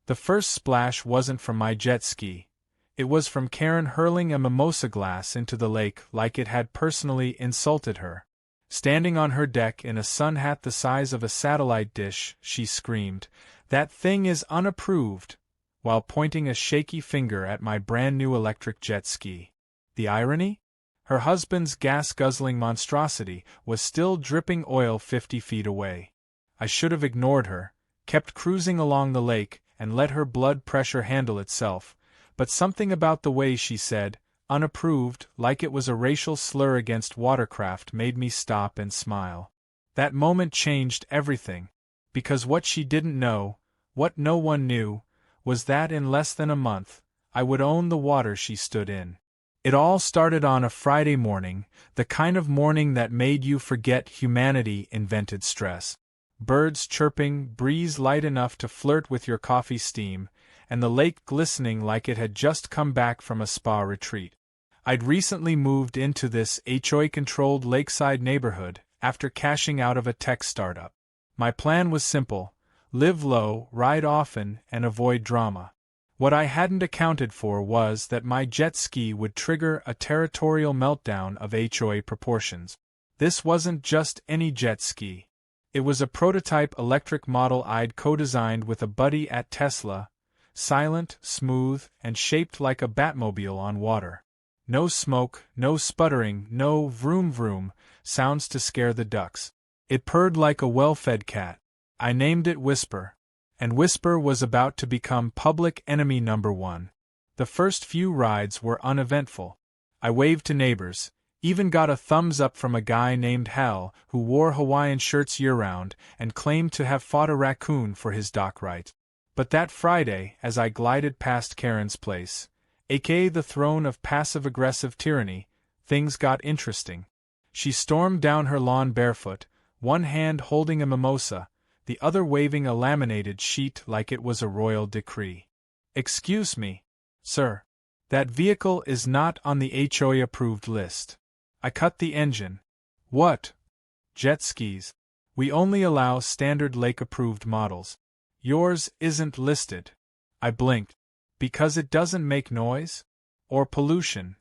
The first splash wasn't from my jet ski. It was from Karen hurling a mimosa glass into the lake like it had personally insulted her. Standing on her deck in a sun hat the size of a satellite dish, she screamed, "That thing is unapproved," while pointing a shaky finger at my brand-new electric jet ski. The irony? Her husband's gas-guzzling monstrosity was still dripping oil 50 feet away. I should have ignored her, kept cruising along the lake, and let her blood pressure handle itself, but something about the way she said, "unapproved," like it was a racial slur against watercraft made me stop and smile. That moment changed everything, because what she didn't know, what no one knew, was that in less than a month, I would own the water she stood in. It all started on a Friday morning, the kind of morning that made you forget humanity invented stress. Birds chirping, breeze light enough to flirt with your coffee steam, and the lake glistening like it had just come back from a spa retreat. I'd recently moved into this HOA-controlled lakeside neighborhood after cashing out of a tech startup. My plan was simple: live low, ride often, and avoid drama. What I hadn't accounted for was that my jet ski would trigger a territorial meltdown of HOA proportions. This wasn't just any jet ski. It was a prototype electric model I'd co-designed with a buddy at Tesla, silent, smooth, and shaped like a Batmobile on water. No smoke, no sputtering, no vroom vroom sounds to scare the ducks. It purred like a well-fed cat. I named it Whisper. And Whisper was about to become public enemy number one. The first few rides were uneventful. I waved to neighbors, even got a thumbs up from a guy named Hal who wore Hawaiian shirts year-round and claimed to have fought a raccoon for his dock right. But that Friday, as I glided past Karen's place, aka the throne of passive-aggressive tyranny, things got interesting. She stormed down her lawn barefoot, one hand holding a mimosa, the other waving a laminated sheet like it was a royal decree. "Excuse me, sir. That vehicle is not on the HOA-approved list." I cut the engine. "What? Jet skis? We only allow standard lake-approved models. Yours isn't listed." I blinked. "Because it doesn't make noise? Or pollution?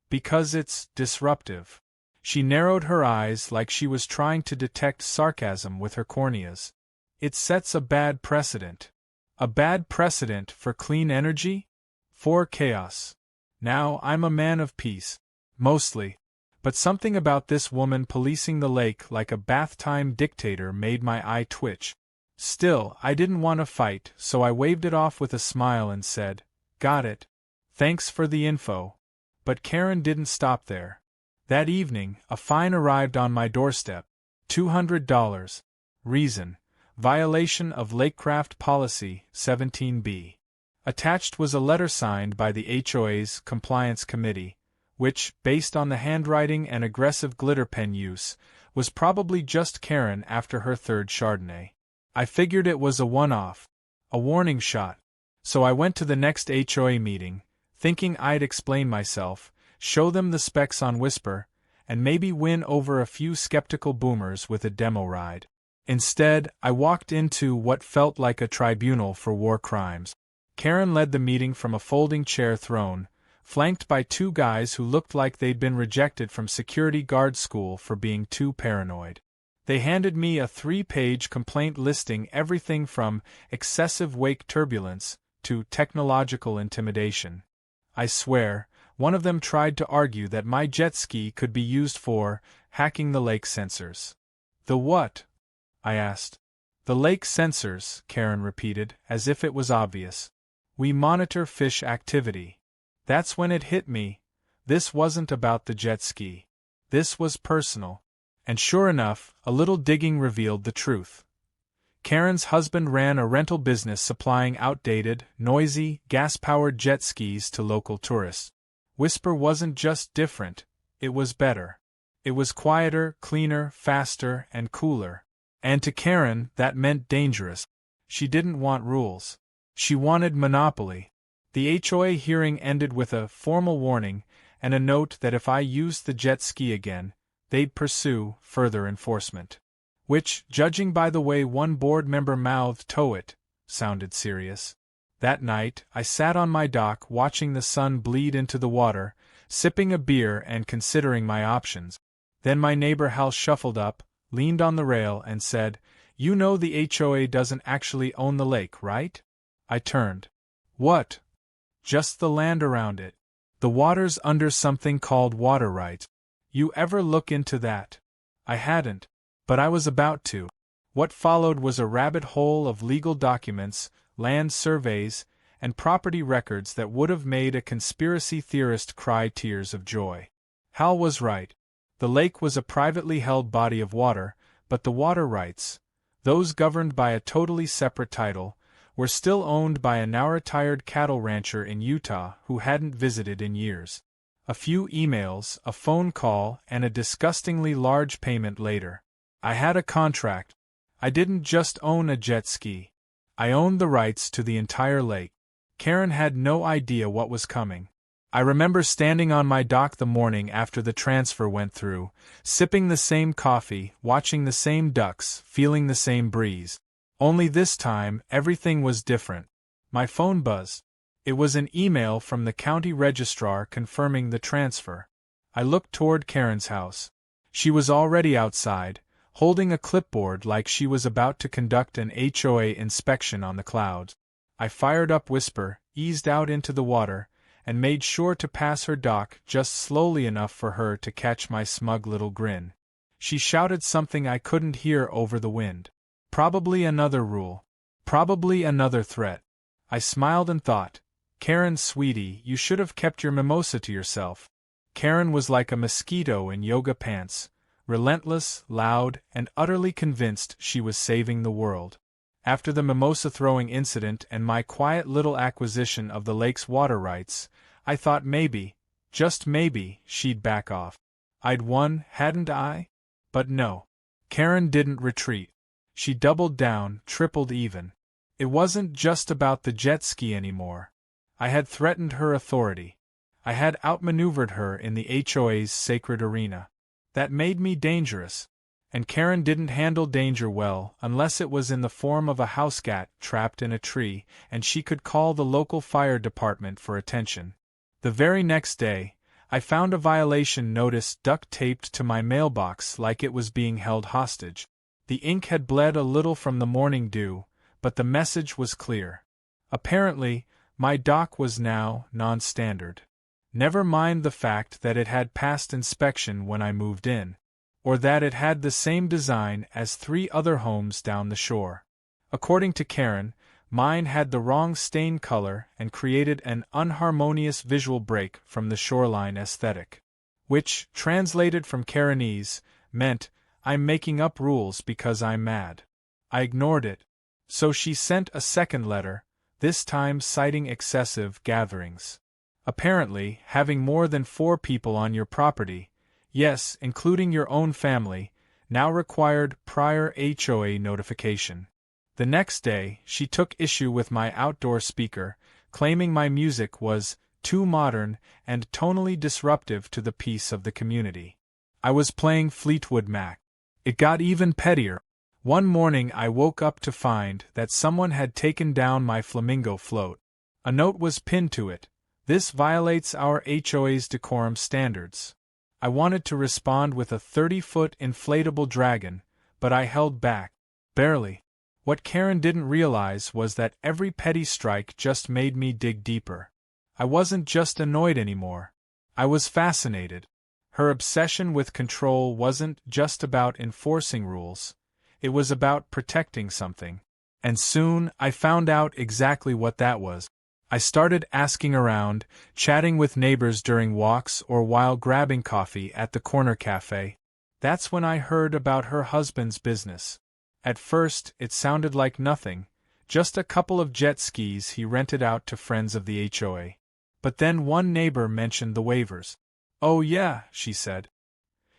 Because it's disruptive." She narrowed her eyes like she was trying to detect sarcasm with her corneas. "It sets a bad precedent." A bad precedent for clean energy? For chaos. Now, I'm a man of peace. Mostly. But something about this woman policing the lake like a bath-time dictator made my eye twitch. Still, I didn't want to fight, so I waved it off with a smile and said, "Got it. Thanks for the info." But Karen didn't stop there. That evening, a fine arrived on my doorstep. $200. Reason: violation of Lakecraft Policy 17B. Attached was a letter signed by the HOA's Compliance Committee, which, based on the handwriting and aggressive glitter pen use, was probably just Karen after her third Chardonnay. I figured it was a one-off, a warning shot, so I went to the next HOA meeting, thinking I'd explain myself, show them the specs on Whisper, and maybe win over a few skeptical boomers with a demo ride. Instead, I walked into what felt like a tribunal for war crimes. Karen led the meeting from a folding chair throne, flanked by two guys who looked like they'd been rejected from security guard school for being too paranoid. They handed me a 3-page complaint listing everything from excessive wake turbulence to technological intimidation. I swear, one of them tried to argue that my jet ski could be used for hacking the lake sensors. "The what?" I asked. "The lake sensors," Karen repeated, as if it was obvious. "We monitor fish activity." That's when it hit me. This wasn't about the jet ski. This was personal. And sure enough, a little digging revealed the truth. Karen's husband ran a rental business supplying outdated, noisy, gas-powered jet skis to local tourists. Whisper wasn't just different, it was better. It was quieter, cleaner, faster, and cooler. And to Karen, that meant dangerous. She didn't want rules. She wanted monopoly. The HOA hearing ended with a formal warning and a note that if I used the jet ski again, they'd pursue further enforcement. Which, judging by the way one board member mouthed "tow it," sounded serious. That night, I sat on my dock watching the sun bleed into the water, sipping a beer and considering my options. Then my neighbor Hal shuffled up, leaned on the rail, and said, "You know the HOA doesn't actually own the lake, right?" I turned. "What?" "Just the land around it. The water's under something called water rights. You ever look into that?" I hadn't, but I was about to. What followed was a rabbit hole of legal documents, land surveys, and property records that would have made a conspiracy theorist cry tears of joy. Hal was right. The lake was a privately held body of water, but the water rights, those governed by a totally separate title, were still owned by a now-retired cattle rancher in Utah who hadn't visited in years. A few emails, a phone call, and a disgustingly large payment later. I had a contract. I didn't just own a jet ski. I owned the rights to the entire lake. Karen had no idea what was coming. I remember standing on my dock the morning after the transfer went through, sipping the same coffee, watching the same ducks, feeling the same breeze. Only this time, everything was different. My phone buzzed. It was an email from the county registrar confirming the transfer. I looked toward Karen's house. She was already outside, holding a clipboard like she was about to conduct an HOA inspection on the clouds. I fired up Whisper, eased out into the water, and made sure to pass her dock just slowly enough for her to catch my smug little grin. She shouted something I couldn't hear over the wind. Probably another rule. Probably another threat. I smiled and thought, "Karen, sweetie, you should have kept your mimosa to yourself." Karen was like a mosquito in yoga pants, relentless, loud, and utterly convinced she was saving the world. After the mimosa-throwing incident and my quiet little acquisition of the lake's water rights, I thought maybe, just maybe, she'd back off. I'd won, hadn't I? But no. Karen didn't retreat. She doubled down, tripled even. It wasn't just about the jet ski anymore. I had threatened her authority. I had outmaneuvered her in the HOA's sacred arena. That made me dangerous. And Karen didn't handle danger well unless it was in the form of a house cat trapped in a tree, and she could call the local fire department for attention. The very next day, I found a violation notice duct-taped to my mailbox like it was being held hostage. The ink had bled a little from the morning dew, but the message was clear. Apparently, my dock was now non-standard. Never mind the fact that it had passed inspection when I moved in, or that it had the same design as 3 other homes down the shore. According to Karen, mine had the wrong stain color and created an unharmonious visual break from the shoreline aesthetic. Which, translated from Karenese, meant, "I'm making up rules because I'm mad." I ignored it. So she sent a second letter, this time citing excessive gatherings. Apparently, having more than 4 people on your property, yes, including your own family, now required prior HOA notification. The next day, she took issue with my outdoor speaker, claiming my music was too modern and tonally disruptive to the peace of the community. I was playing Fleetwood Mac. It got even pettier. One morning I woke up to find that someone had taken down my flamingo float. A note was pinned to it. "This violates our HOA's decorum standards." I wanted to respond with a 30-foot inflatable dragon, but I held back. Barely. What Karen didn't realize was that every petty strike just made me dig deeper. I wasn't just annoyed anymore. I was fascinated. Her obsession with control wasn't just about enforcing rules. It was about protecting something. And soon, I found out exactly what that was. I started asking around, chatting with neighbors during walks or while grabbing coffee at the corner cafe. That's when I heard about her husband's business. At first, it sounded like nothing, just a couple of jet skis he rented out to friends of the HOA. But then one neighbor mentioned the waivers. "Oh yeah," she said.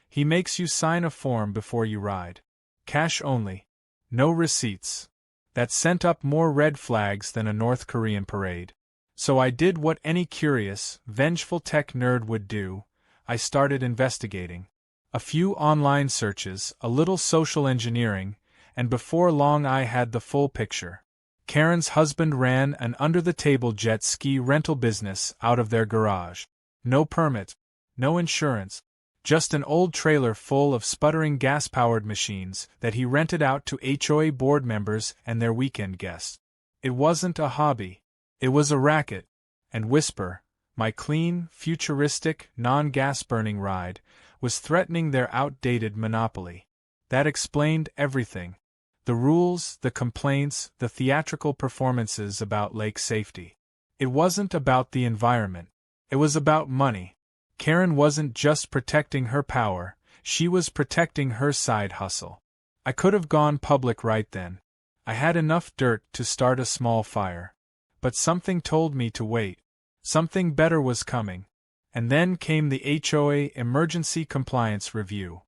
"He makes you sign a form before you ride. Cash only. No receipts." That sent up more red flags than a North Korean parade. So I did what any curious, vengeful tech nerd would do. I started investigating. A few online searches, a little social engineering, and before long I had the full picture. Karen's husband ran an under-the-table jet ski rental business out of their garage. No permit, no insurance, just an old trailer full of sputtering gas-powered machines that he rented out to HOA board members and their weekend guests. It wasn't a hobby. It was a racket. And Whisper, my clean, futuristic, non-gas-burning ride, was threatening their outdated monopoly. That explained everything. The rules, the complaints, the theatrical performances about lake safety. It wasn't about the environment. It was about money. Karen wasn't just protecting her power, she was protecting her side hustle. I could have gone public right then. I had enough dirt to start a small fire. But something told me to wait. Something better was coming. And then came the HOA Emergency Compliance Review.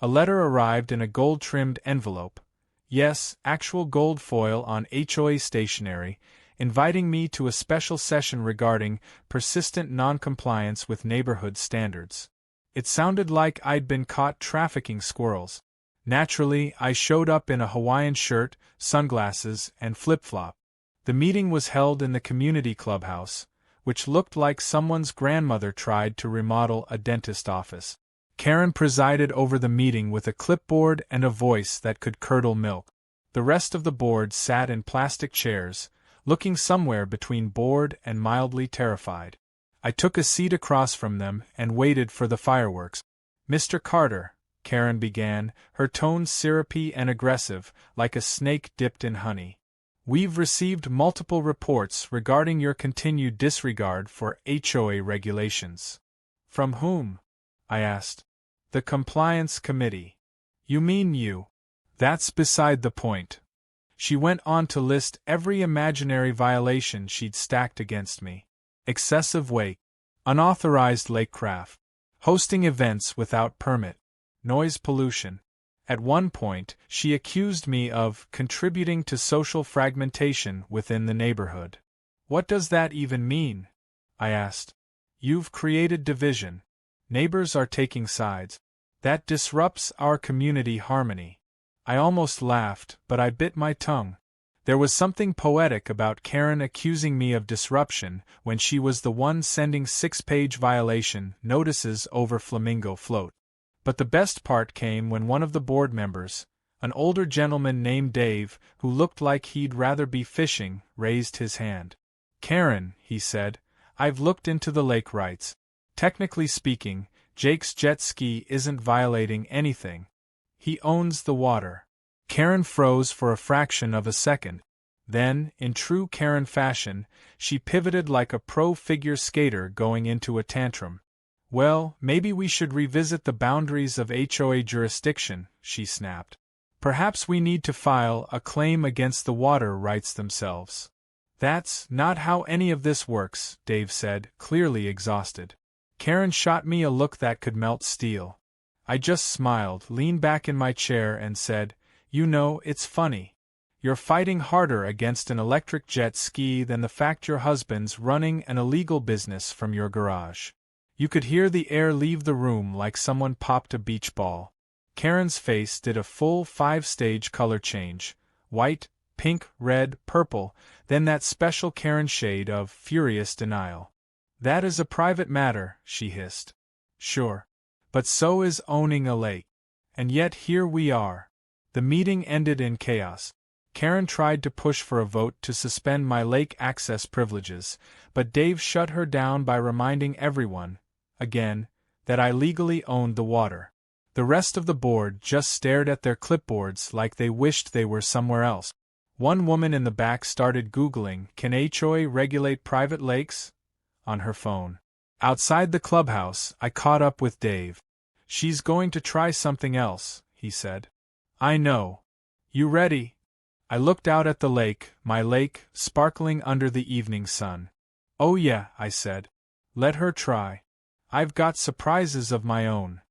A letter arrived in a gold-trimmed envelope. Yes, actual gold foil on HOA stationery, inviting me to a special session regarding persistent non-compliance with neighborhood standards. It sounded like I'd been caught trafficking squirrels. Naturally, I showed up in a Hawaiian shirt, sunglasses, and flip-flop. The meeting was held in the community clubhouse, which looked like someone's grandmother tried to remodel a dentist office. Karen presided over the meeting with a clipboard and a voice that could curdle milk. The rest of the board sat in plastic chairs, looking somewhere between bored and mildly terrified. I took a seat across from them and waited for the fireworks. "Mr. Carter," Karen began, her tone syrupy and aggressive, like a snake dipped in honey. "We've received multiple reports regarding your continued disregard for HOA regulations." "From whom?" I asked. "The Compliance Committee." "You mean you?" "That's beside the point." She went on to list every imaginary violation she'd stacked against me. Excessive weight, unauthorized lakecraft, hosting events without permit, noise pollution. At one point, she accused me of contributing to social fragmentation within the neighborhood. "What does that even mean?" I asked. "You've created division. Neighbors are taking sides. That disrupts our community harmony." I almost laughed, but I bit my tongue. There was something poetic about Karen accusing me of disruption when she was the one sending 6-page violation notices over Flamingo Float. But the best part came when one of the board members, an older gentleman named Dave, who looked like he'd rather be fishing, raised his hand. "Karen," he said, "I've looked into the lake rights. Technically speaking, Jake's jet ski isn't violating anything. He owns the water." Karen froze for a fraction of a second. Then, in true Karen fashion, she pivoted like a pro figure skater going into a tantrum. "Well, maybe we should revisit the boundaries of HOA jurisdiction," she snapped. "Perhaps we need to file a claim against the water rights themselves." "That's not how any of this works," Dave said, clearly exhausted. Karen shot me a look that could melt steel. I just smiled, leaned back in my chair and said, "You know, it's funny. You're fighting harder against an electric jet ski than the fact your husband's running an illegal business from your garage." You could hear the air leave the room like someone popped a beach ball. Karen's face did a full 5-stage color change: white, pink, red, purple, then that special Karen shade of furious denial. "That is a private matter," she hissed. "Sure. But so is owning a lake. And yet here we are." The meeting ended in chaos. Karen tried to push for a vote to suspend my lake access privileges, but Dave shut her down by reminding everyone, again, that I legally owned the water. The rest of the board just stared at their clipboards like they wished they were somewhere else. One woman in the back started Googling, "Can HOA regulate private lakes?" on her phone. Outside the clubhouse, I caught up with Dave. "She's going to try something else," he said. "I know. You ready?" I looked out at the lake, my lake, sparkling under the evening sun. "Oh yeah," I said. "Let her try. I've got surprises of my own."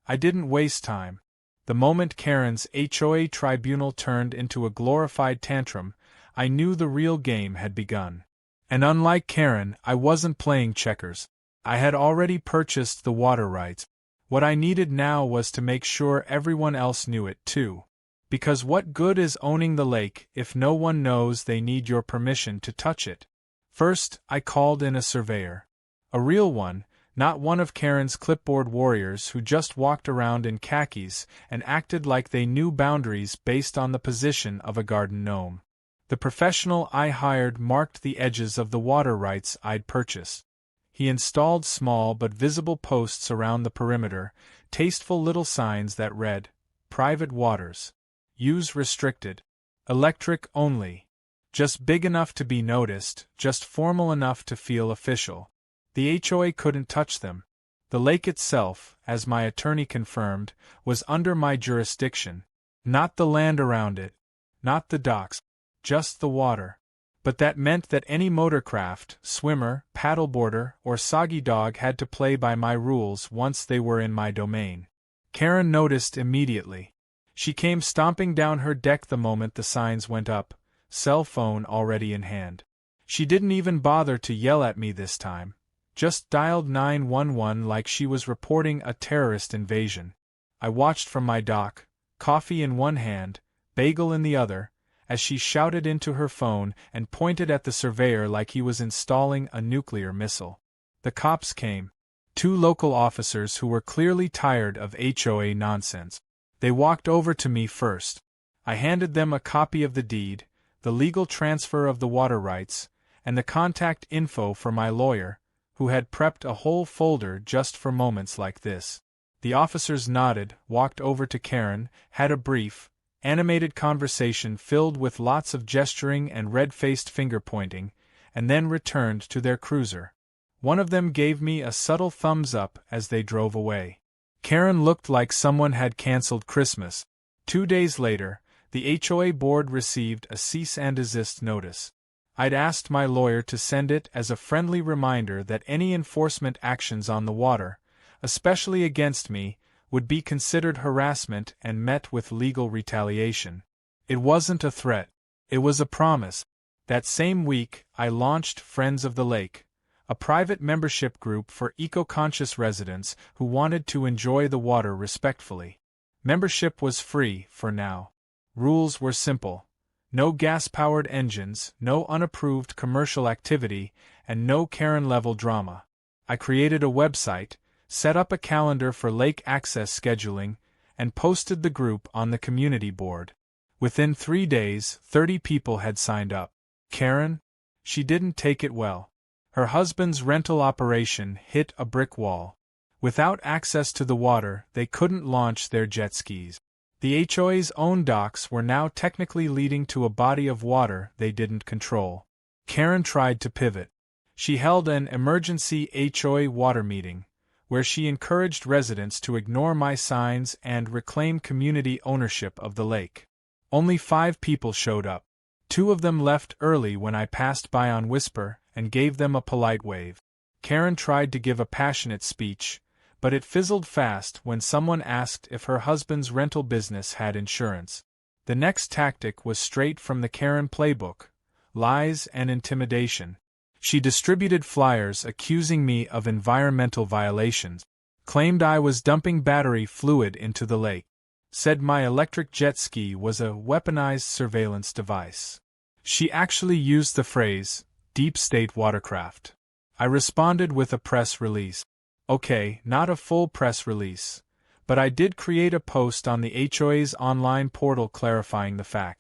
I didn't waste time. The moment Karen's HOA tribunal turned into a glorified tantrum, I knew the real game had begun. And unlike Karen, I wasn't playing checkers. I had already purchased the water rights. What I needed now was to make sure everyone else knew it too. Because what good is owning the lake if no one knows they need your permission to touch it? First, I called in a surveyor. A real one, not one of Karen's clipboard warriors who just walked around in khakis and acted like they knew boundaries based on the position of a garden gnome. The professional I hired marked the edges of the water rights I'd purchased. He installed small but visible posts around the perimeter, tasteful little signs that read, "Private waters. Use restricted. Electric only." Just big enough to be noticed, just formal enough to feel official. The HOA couldn't touch them. The lake itself, as my attorney confirmed, was under my jurisdiction. Not the land around it. Not the docks. Just the water. But that meant that any motorcraft, swimmer, paddleboarder, or soggy dog had to play by my rules once they were in my domain. Karen noticed immediately. She came stomping down her deck the moment the signs went up, cell phone already in hand. She didn't even bother to yell at me this time. Just dialed 911 like she was reporting a terrorist invasion. I watched from my dock, coffee in one hand, bagel in the other, as she shouted into her phone and pointed at the surveyor like he was installing a nuclear missile. The cops came. 2 local officers who were clearly tired of HOA nonsense. They walked over to me first. I handed them a copy of the deed, the legal transfer of the water rights, and the contact info for my lawyer, who had prepped a whole folder just for moments like this. The officers nodded, walked over to Karen, had a brief, animated conversation filled with lots of gesturing and red-faced finger-pointing, and then returned to their cruiser. One of them gave me a subtle thumbs-up as they drove away. Karen looked like someone had canceled Christmas. 2 days later, the HOA board received a cease and desist notice. I'd asked my lawyer to send it as a friendly reminder that any enforcement actions on the water, especially against me, would be considered harassment and met with legal retaliation. It wasn't a threat. It was a promise. That same week, I launched Friends of the Lake, a private membership group for eco-conscious residents who wanted to enjoy the water respectfully. Membership was free for now. Rules were simple. No gas-powered engines, no unapproved commercial activity, and no Karen-level drama. I created a website, set up a calendar for lake access scheduling, and posted the group on the community board. Within 3 days, 30 people had signed up. Karen? She didn't take it well. Her husband's rental operation hit a brick wall. Without access to the water, they couldn't launch their jet skis. The HOA's own docks were now technically leading to a body of water they didn't control. Karen tried to pivot. She held an emergency HOA water meeting, where she encouraged residents to ignore my signs and reclaim community ownership of the lake. Only 5 people showed up. 2 of them left early when I passed by on Whisper and gave them a polite wave. Karen tried to give a passionate speech, but it fizzled fast when someone asked if her husband's rental business had insurance. The next tactic was straight from the Karen playbook: lies and intimidation. She distributed flyers accusing me of environmental violations, claimed I was dumping battery fluid into the lake, said my electric jet ski was a weaponized surveillance device. She actually used the phrase, deep state watercraft. I responded with a press release. Okay, not a full press release, but I did create a post on the HOA's online portal clarifying the fact.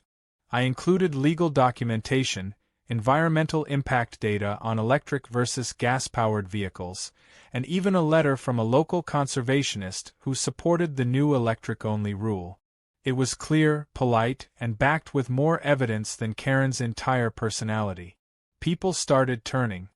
I included legal documentation, environmental impact data on electric versus gas-powered vehicles, and even a letter from a local conservationist who supported the new electric-only rule. It was clear, polite, and backed with more evidence than Karen's entire personality. People started turning.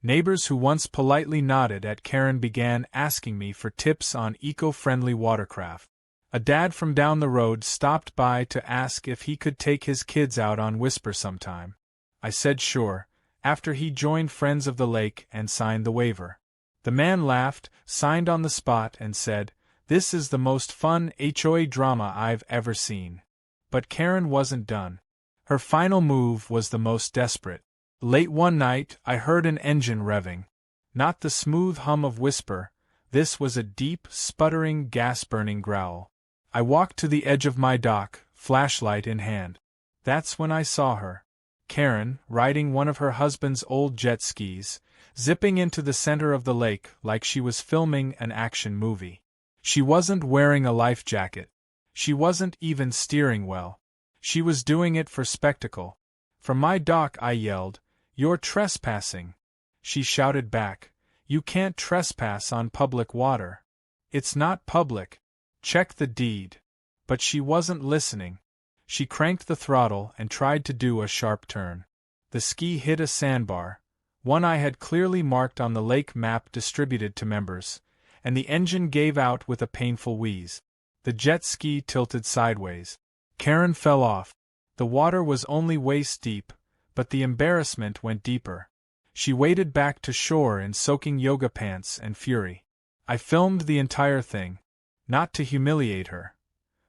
Neighbors who once politely nodded at Karen began asking me for tips on eco-friendly watercraft. A dad from down the road stopped by to ask if he could take his kids out on Whisper sometime. I said sure, after he joined Friends of the Lake and signed the waiver. The man laughed, signed on the spot, and said, "This is the most fun HOA drama I've ever seen." But Karen wasn't done. Her final move was the most desperate. Late one night, I heard an engine revving. Not the smooth hum of Whisper, this was a deep, sputtering, gas-burning growl. I walked to the edge of my dock, flashlight in hand. That's when I saw her. Karen, riding one of her husband's old jet skis, zipping into the center of the lake like she was filming an action movie. She wasn't wearing a life jacket. She wasn't even steering well. She was doing it for spectacle. From my dock I yelled, "You're trespassing!" She shouted back, "You can't trespass on public water. It's not public. Check the deed." But she wasn't listening. She cranked the throttle and tried to do a sharp turn. The ski hit a sandbar, one I had clearly marked on the lake map distributed to members, and the engine gave out with a painful wheeze. The jet ski tilted sideways. Karen fell off. The water was only waist deep, but the embarrassment went deeper. She waded back to shore in soaking yoga pants and fury. I filmed the entire thing, not to humiliate her.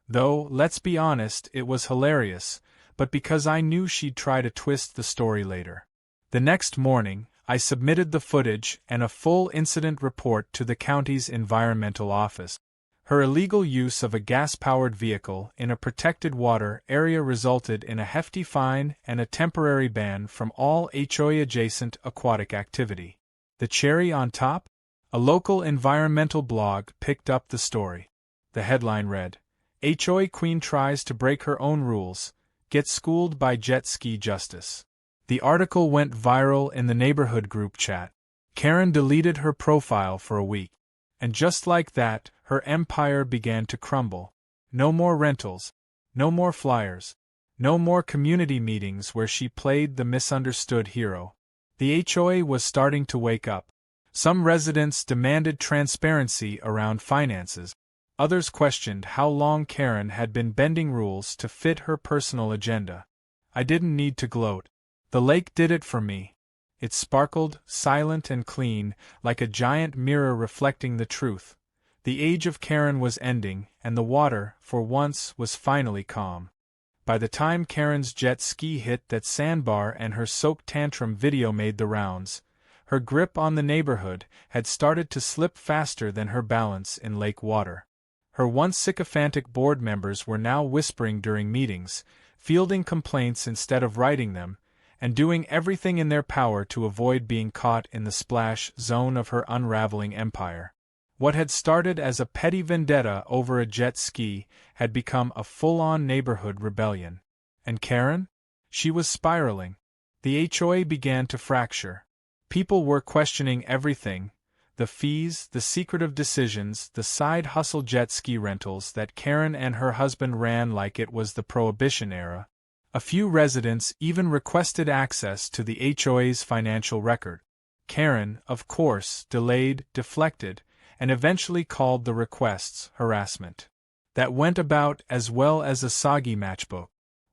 Though, let's be honest, it was hilarious, but because I knew she'd try to twist the story later. The next morning, I submitted the footage and a full incident report to the county's environmental office. Her illegal use of a gas-powered vehicle in a protected water area resulted in a hefty fine and a temporary ban from all HOA-adjacent aquatic activity. The cherry on top? A local environmental blog picked up the story. The headline read, "HOA Queen tries to break her own rules, gets schooled by jet ski justice." The article went viral in the neighborhood group chat. Karen deleted her profile for a week. And just like that, her empire began to crumble. No more rentals. No more flyers. No more community meetings where she played the misunderstood hero. The HOA was starting to wake up. Some residents demanded transparency around finances. Others questioned how long Karen had been bending rules to fit her personal agenda. I didn't need to gloat. The lake did it for me. It sparkled, silent and clean, like a giant mirror reflecting the truth. The age of Karen was ending, and the water, for once, was finally calm. By the time Karen's jet ski hit that sandbar and her soaked tantrum video made the rounds, her grip on the neighborhood had started to slip faster than her balance in lake water. Her once sycophantic board members were now whispering during meetings, fielding complaints instead of writing them, and doing everything in their power to avoid being caught in the splash zone of her unraveling empire. What had started as a petty vendetta over a jet ski had become a full-on neighborhood rebellion. And Karen? She was spiraling. The HOA began to fracture. People were questioning everything: the fees, the secretive decisions, the side hustle jet ski rentals that Karen and her husband ran like it was the Prohibition era. A few residents even requested access to the HOA's financial record. Karen, of course, delayed, deflected, and eventually called the requests harassment. That went about as well as a soggy matchbook.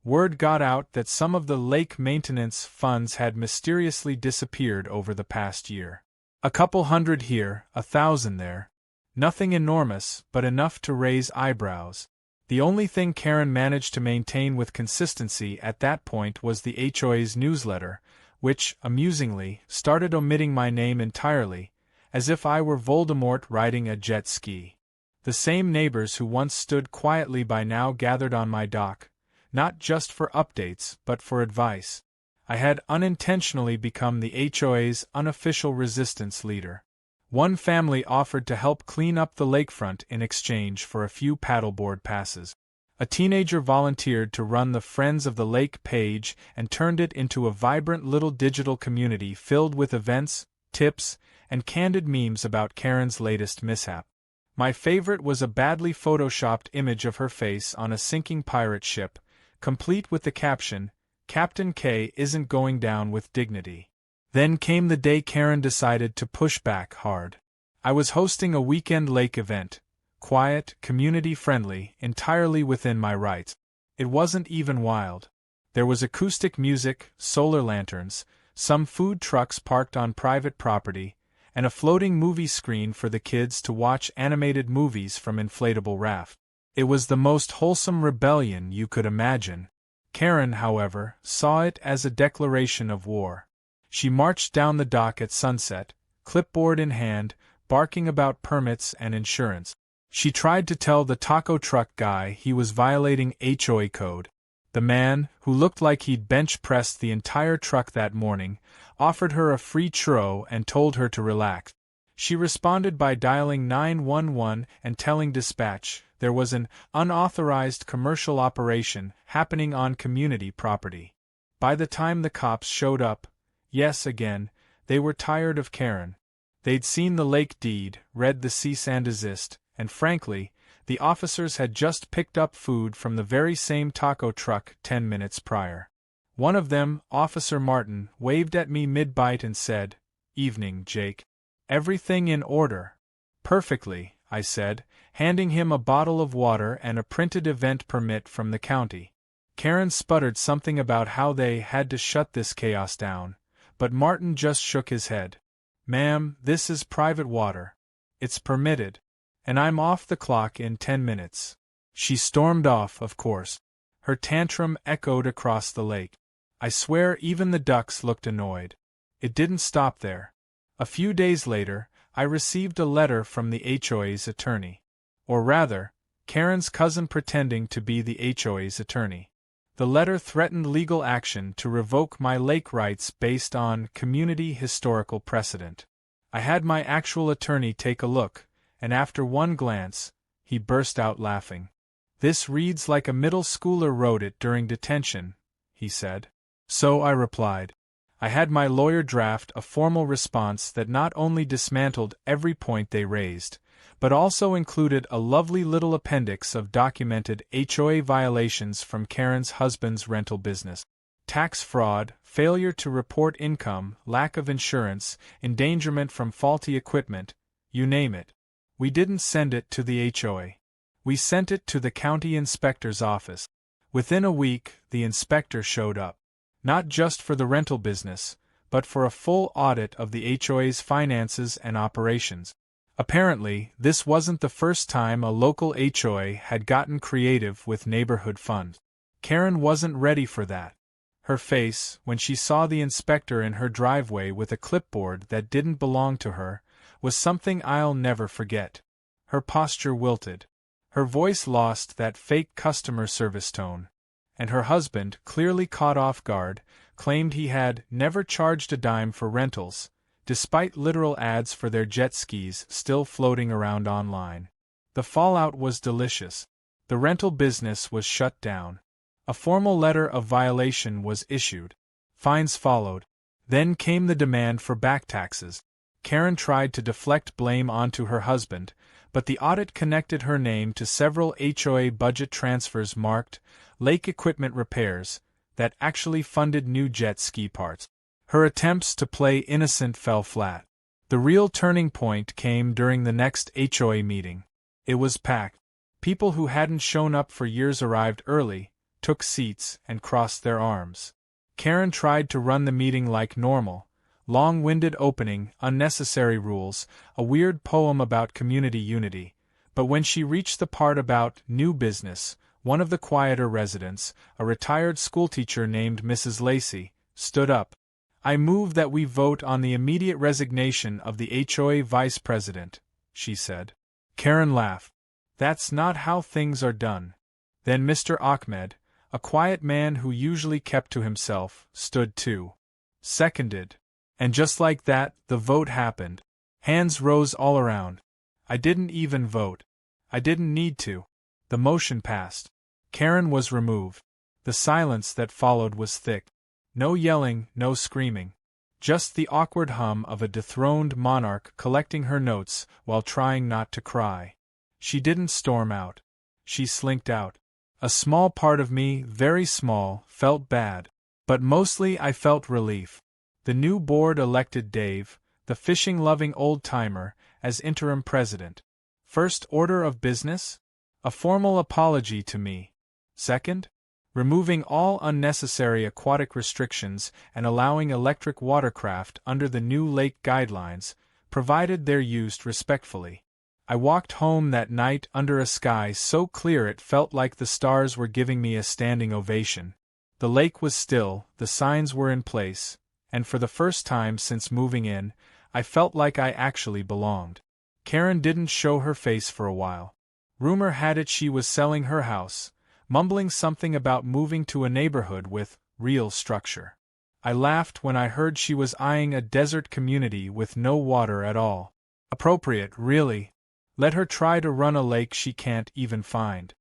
Word got out that some of the lake maintenance funds had mysteriously disappeared over the past year. A couple hundred here, 1,000 there. Nothing enormous, but enough to raise eyebrows. The only thing Karen managed to maintain with consistency at that point was the HOA's newsletter, which, amusingly, started omitting my name entirely, as if I were Voldemort riding a jet ski. The same neighbors who once stood quietly by now gathered on my dock, not just for updates but for advice. I had unintentionally become the HOA's unofficial resistance leader. One family offered to help clean up the lakefront in exchange for a few paddleboard passes. A teenager volunteered to run the Friends of the Lake page and turned it into a vibrant little digital community filled with events, tips, and candid memes about Karen's latest mishap. My favorite was a badly photoshopped image of her face on a sinking pirate ship, complete with the caption, "Captain K isn't going down with dignity." Then came the day Karen decided to push back hard. I was hosting a weekend lake event, quiet, community-friendly, entirely within my rights. It wasn't even wild. There was acoustic music, solar lanterns, some food trucks parked on private property, and a floating movie screen for the kids to watch animated movies from inflatable raft. It was the most wholesome rebellion you could imagine. Karen, however, saw it as a declaration of war. She marched down the dock at sunset, clipboard in hand, barking about permits and insurance. She tried to tell the taco truck guy he was violating HOA code. The man, who looked like he'd bench-pressed the entire truck that morning, offered her a free churro and told her to relax. She responded by dialing 911 and telling dispatch there was an unauthorized commercial operation happening on community property. By the time the cops showed up, yes again, they were tired of Karen. They'd seen the lake deed, read the cease and desist, and frankly, the officers had just picked up food from the very same taco truck 10 minutes prior. One of them, Officer Martin, waved at me mid-bite and said, "Evening, Jake. Everything in order?" "Perfectly," I said, handing him a bottle of water and a printed event permit from the county. Karen sputtered something about how they had to shut this chaos down, but Martin just shook his head. "Ma'am, this is private water. It's permitted. And I'm off the clock in 10 minutes. She stormed off, of course. Her tantrum echoed across the lake. I swear even the ducks looked annoyed. It didn't stop there. A few days later, I received a letter from the HOA's attorney. Or rather, Karen's cousin pretending to be the HOA's attorney. The letter threatened legal action to revoke my lake rights based on community historical precedent. I had my actual attorney take a look, and after one glance, he burst out laughing. "This reads like a middle schooler wrote it during detention," he said. So I replied. I had my lawyer draft a formal response that not only dismantled every point they raised, but also included a lovely little appendix of documented HOA violations from Karen's husband's rental business. Tax fraud, failure to report income, lack of insurance, endangerment from faulty equipment, you name it. We didn't send it to the HOA. We sent it to the county inspector's office. Within a week, the inspector showed up. Not just for the rental business, but for a full audit of the HOA's finances and operations. Apparently, this wasn't the first time a local HOA had gotten creative with neighborhood funds. Karen wasn't ready for that. Her face, when she saw the inspector in her driveway with a clipboard that didn't belong to her, was something I'll never forget. Her posture wilted. Her voice lost that fake customer service tone. And her husband, clearly caught off guard, claimed he had never charged a dime for rentals, despite literal ads for their jet skis still floating around online. The fallout was delicious. The rental business was shut down. A formal letter of violation was issued. Fines followed. Then came the demand for back taxes. Karen tried to deflect blame onto her husband, but the audit connected her name to several HOA budget transfers marked lake equipment repairs that actually funded new jet ski parts. Her attempts to play innocent fell flat. The real turning point came during the next HOA meeting. It was packed. People who hadn't shown up for years arrived early, took seats, and crossed their arms. Karen tried to run the meeting like normal. Long-winded opening, unnecessary rules, a weird poem about community unity. But when she reached the part about new business, one of the quieter residents, a retired schoolteacher named Mrs. Lacey, stood up. "I move that we vote on the immediate resignation of the HOA vice president," she said. Karen laughed. "That's not how things are done." Then Mr. Ahmed, a quiet man who usually kept to himself, stood too. Seconded. And just like that, the vote happened. Hands rose all around. I didn't even vote. I didn't need to. The motion passed. Karen was removed. The silence that followed was thick. No yelling, no screaming. Just the awkward hum of a dethroned monarch collecting her notes while trying not to cry. She didn't storm out. She slinked out. A small part of me, very small, felt bad. But mostly I felt relief. The new board elected Dave, the fishing-loving old-timer, as interim president. First order of business? A formal apology to me. Second? Removing all unnecessary aquatic restrictions and allowing electric watercraft under the new lake guidelines, provided they're used respectfully. I walked home that night under a sky so clear it felt like the stars were giving me a standing ovation. The lake was still, the signs were in place, and for the first time since moving in, I felt like I actually belonged. Karen didn't show her face for a while. Rumor had it she was selling her house, mumbling something about moving to a neighborhood with real structure. I laughed when I heard she was eyeing a desert community with no water at all. Appropriate, really. Let her try to run a lake she can't even find.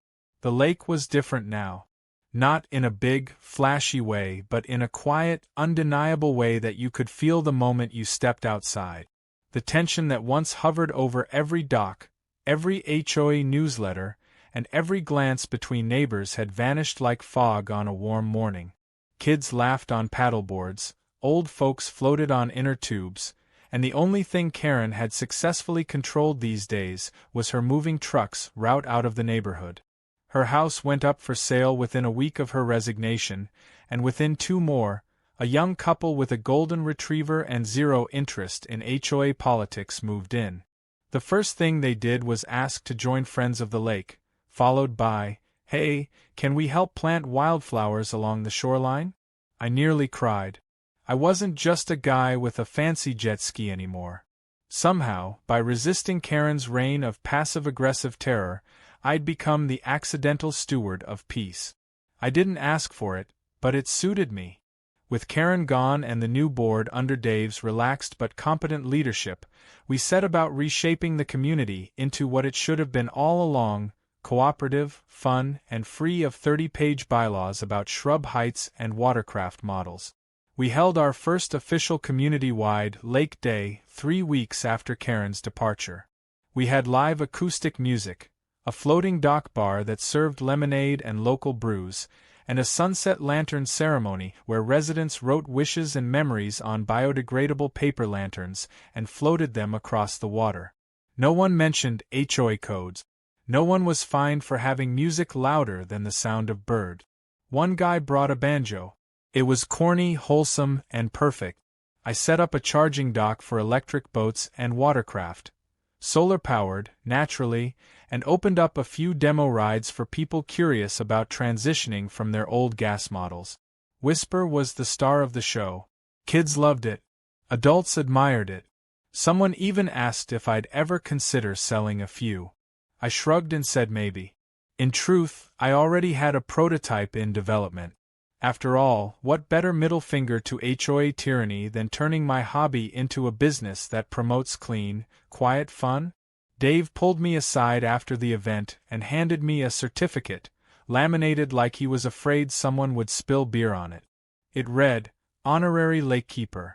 The lake was different now. Not in a big, flashy way, but in a quiet, undeniable way that you could feel the moment you stepped outside. The tension that once hovered over every dock, every HOA newsletter, and every glance between neighbors had vanished like fog on a warm morning. Kids laughed on paddleboards, old folks floated on inner tubes, and the only thing Karen had successfully controlled these days was her moving truck's route out of the neighborhood. Her house went up for sale within a week of her resignation, and within 2 more, a young couple with a golden retriever and zero interest in HOA politics moved in. The first thing they did was ask to join Friends of the Lake, followed by, "Hey, can we help plant wildflowers along the shoreline?" I nearly cried. I wasn't just a guy with a fancy jet ski anymore. Somehow, by resisting Karen's reign of passive-aggressive terror, I'd become the accidental steward of peace. I didn't ask for it, but it suited me. With Karen gone and the new board under Dave's relaxed but competent leadership, we set about reshaping the community into what it should have been all along: cooperative, fun, and free of 30-page bylaws about shrub heights and watercraft models. We held our first official community-wide Lake Day 3 weeks after Karen's departure. We had live acoustic music, a floating dock bar that served lemonade and local brews, and a sunset lantern ceremony where residents wrote wishes and memories on biodegradable paper lanterns and floated them across the water. No one mentioned HOA codes. No one was fined for having music louder than the sound of bird. One guy brought a banjo. It was corny, wholesome, and perfect. I set up a charging dock for electric boats and watercraft, solar-powered, naturally, and opened up a few demo rides for people curious about transitioning from their old gas models. Whisper was the star of the show. Kids loved it. Adults admired it. Someone even asked if I'd ever consider selling a few. I shrugged and said maybe. In truth, I already had a prototype in development. After all, what better middle finger to HOA tyranny than turning my hobby into a business that promotes clean, quiet fun? Dave pulled me aside after the event and handed me a certificate, laminated like he was afraid someone would spill beer on it. It read, "Honorary Lakekeeper."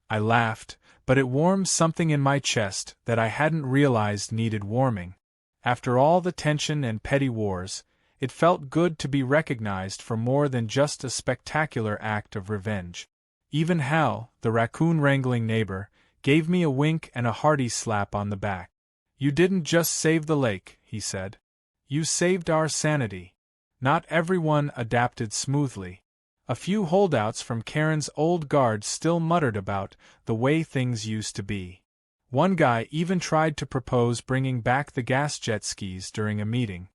I laughed, but it warmed something in my chest that I hadn't realized needed warming. After all the tension and petty wars, it felt good to be recognized for more than just a spectacular act of revenge. Even Hal, the raccoon-wrangling neighbor, gave me a wink and a hearty slap on the back. "You didn't just save the lake," he said. "You saved our sanity." Not everyone adapted smoothly. A few holdouts from Karen's old guard still muttered about the way things used to be. One guy even tried to propose bringing back the gas jet skis during a meeting.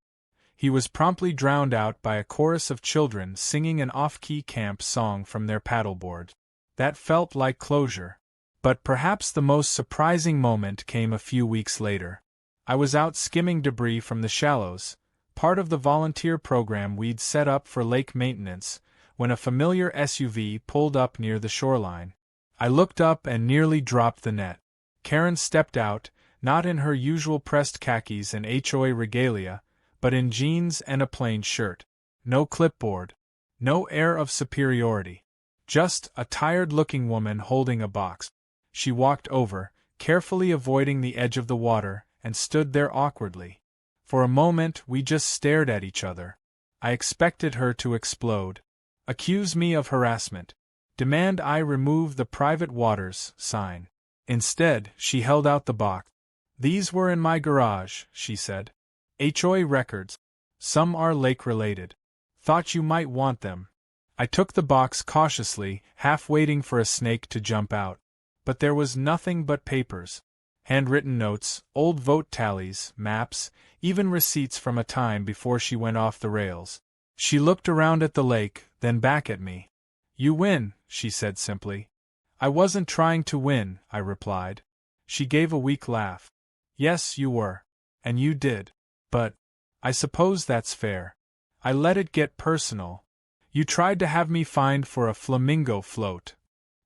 He was promptly drowned out by a chorus of children singing an off-key camp song from their paddleboard. That felt like closure. But perhaps the most surprising moment came a few weeks later. I was out skimming debris from the shallows, part of the volunteer program we'd set up for lake maintenance, when a familiar SUV pulled up near the shoreline. I looked up and nearly dropped the net. Karen stepped out, not in her usual pressed khakis and HOA regalia, but in jeans and a plain shirt. No clipboard. No air of superiority. Just a tired-looking woman holding a box. She walked over, carefully avoiding the edge of the water, and stood there awkwardly. For a moment we just stared at each other. I expected her to explode. Accuse me of harassment. Demand I remove the private waters sign. Instead, she held out the box. "These were in my garage," she said. "HOA records. Some are lake-related. Thought you might want them." I took the box cautiously, half waiting for a snake to jump out. But there was nothing but papers. Handwritten notes, old vote tallies, maps, even receipts from a time before she went off the rails. She looked around at the lake, then back at me. "You win," she said simply. "I wasn't trying to win," I replied. She gave a weak laugh. "Yes, you were. And you did. But I suppose that's fair. I let it get personal. You tried to have me fined for a flamingo float.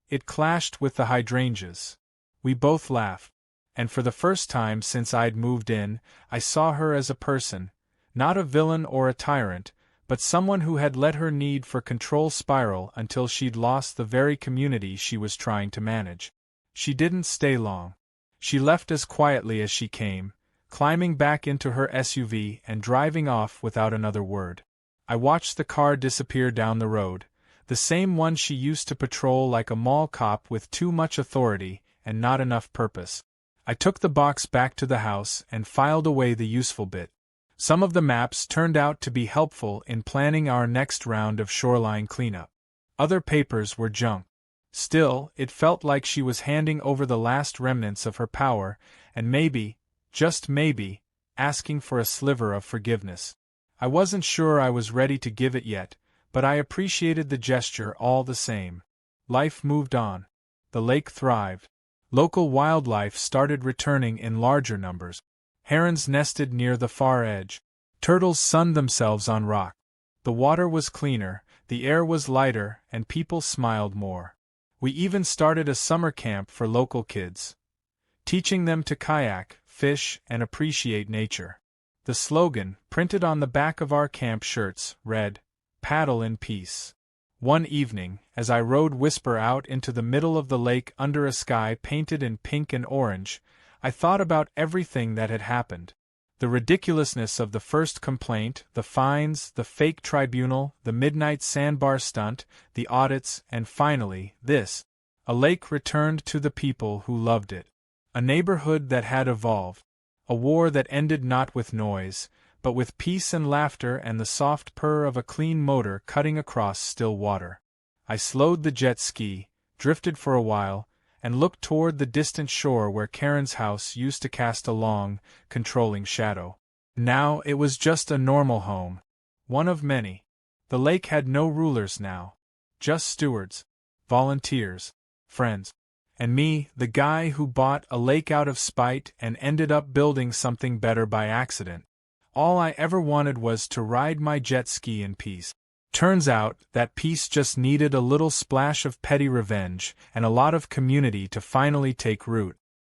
It clashed with the hydrangeas. We both laughed. And for the first time since I'd moved in, I saw her as a person, not a villain or a tyrant, but someone who had let her need for control spiral until she'd lost the very community she was trying to manage. She didn't stay long. She left as quietly as she came, climbing back into her SUV and driving off without another word. I watched the car disappear down the road, the same one she used to patrol like a mall cop with too much authority and not enough purpose. I took the box back to the house and filed away the useful bit. Some of the maps turned out to be helpful in planning our next round of shoreline cleanup. Other papers were junk. Still, it felt like she was handing over the last remnants of her power, and maybe, just maybe, asking for a sliver of forgiveness. I wasn't sure I was ready to give it yet, but I appreciated the gesture all the same. Life moved on. The lake thrived. Local wildlife started returning in larger numbers. Herons nested near the far edge. Turtles sunned themselves on rock. The water was cleaner, the air was lighter, and people smiled more. We even started a summer camp for local kids, teaching them to kayak, fish, and appreciate nature. The slogan, printed on the back of our camp shirts, read, "Paddle in peace." One evening, as I rowed Whisper out into the middle of the lake under a sky painted in pink and orange, I thought about everything that had happened. The ridiculousness of the first complaint, the fines, the fake tribunal, the midnight sandbar stunt, the audits, and finally, this. A lake returned to the people who loved it. A neighborhood that had evolved. A war that ended not with noise, but with peace and laughter and the soft purr of a clean motor cutting across still water. I slowed the jet ski, drifted for a while, and looked toward the distant shore where Karen's house used to cast a long, controlling shadow. Now it was just a normal home. One of many. The lake had no rulers now. Just stewards, volunteers, friends. And me, the guy who bought a lake out of spite and ended up building something better by accident. All I ever wanted was to ride my jet ski in peace. Turns out, that peace just needed a little splash of petty revenge and a lot of community to finally take root.